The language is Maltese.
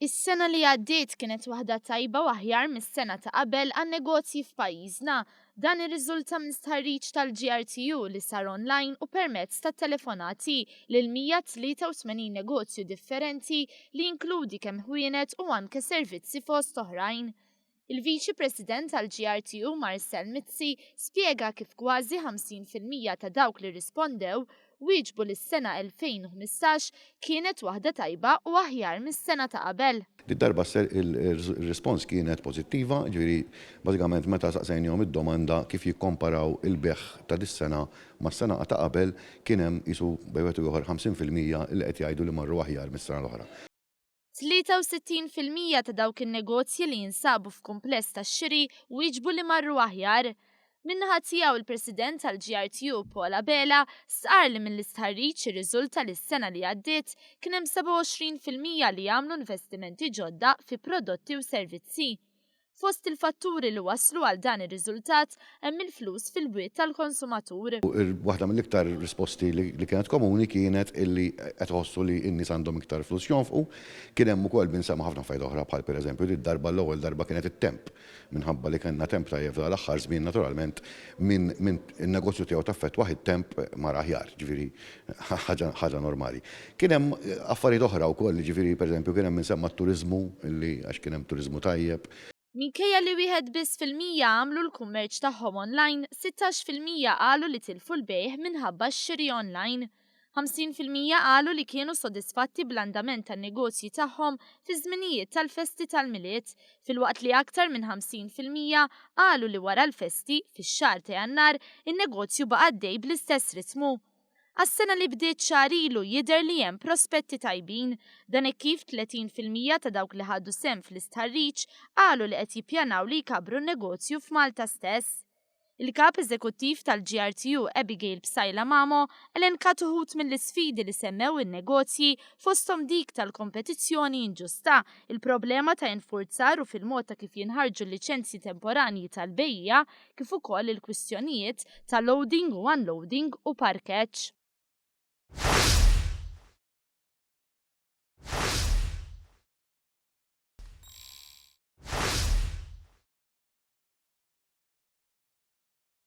Is-sena li għaddiet kienet waħda tajba u aħjar mis-sena ta' qabel għan-negozji f'pajjiżna. Dan ir-riżulta minn stħarriġ tal-GRTU li sar online u permezz ta' telefonati lil 183 negozju differenti li jinkludi kemm ħwienet u anke servizzi fost oħrajn. Il-Viċi President tal-GRTU Marcel Mizzi spjega kif kważi 50% ta' dawk li rispondew wieġbu li s-sena 2015 kienet waħda tajba u aħjar mis-sena ta' qabel. Darba il-respons kienet pozittiva, ġviri, bażikament meta saqsejnihom id-domanda kif jikkomparaw il-beħ ta' dis-sena ma' s-sena ta' qabel kien hemm isu bejwet ieħor 50% li qed jgħidu li marru aħjar mis-sena l-oħra. 63% ta' dawk in-negozji li jinsabu f'kumpless tax-xiri wieġbu li marru aħjar. Minnaħa tiegħu il-President tal-GRTU Paula Bela sqar li mill-istħarriġ ir-riżulta li s-sena li għaddiet kien hemm 27% li jagħmlu investimenti ġodda fi prodotti u servizzi. Fost il-fatturi li waslu għal dan ir-riżultat hemm il-flus fil-bwiet tal-konsumatur. Waħda mill-iktar risposti li kienet komuni kienet illi qed iħossu li n-nies għandhom iktar flus jonfqu, kien hemm ukoll binsema ħafna fajda oħra bħal pereżempju li d-darba l-ewwel darba kienet it-temp. Minħabba li kellna temp tajjeb l-aħħar żmien naturalment minn in-negozju tiegħu taffettwaħ it-temp mar aħjar, ġifieri ħaġa normali. Kien hemm affarijiet oħra wkoll, ġifieri pereżempju kien hemm insemma t-turiżmu illi għax kien hemm turiżmu tajjeb. Minkejja li wieħed biss fil-mija għamlu l-kummerċ tagħhom online, 16% qalu li tilfu l-bejħ minħabba x-xiri online. 50% qalu li kienu sodisfatti bl-andament tan-negozji tagħhom fi żminijiet tal-festi tal-miliet, filwaqt li aktar minn 50% qalu li wara l-festi fix-xahar ta' Jannar in-negozju baqa' għaddej bl-istess ritmu. Għas-sena li bdiet xahar ilu jidher li hemm prospetti tajbin, dan hekk kif 30% ta' dawk li ħaddu sehem fl-istħarriġ qalu li qed jippjanaw li jkabru n-negozju f'Malta stess. Il-kap eżekuttiv tal-GRTU Abigail Bsajla Mamo elenkat uħud mill-isfidi li semmew in-negozji fosthom dik tal-kompetizzjoni inġusta, il-problema ta' infurzar u fil-mod ta' kif jinħarġu l-liċenzji temporanji tal-bejja kif ukoll il-kwistjonijiet ta' loading u unloading u parkeġġ.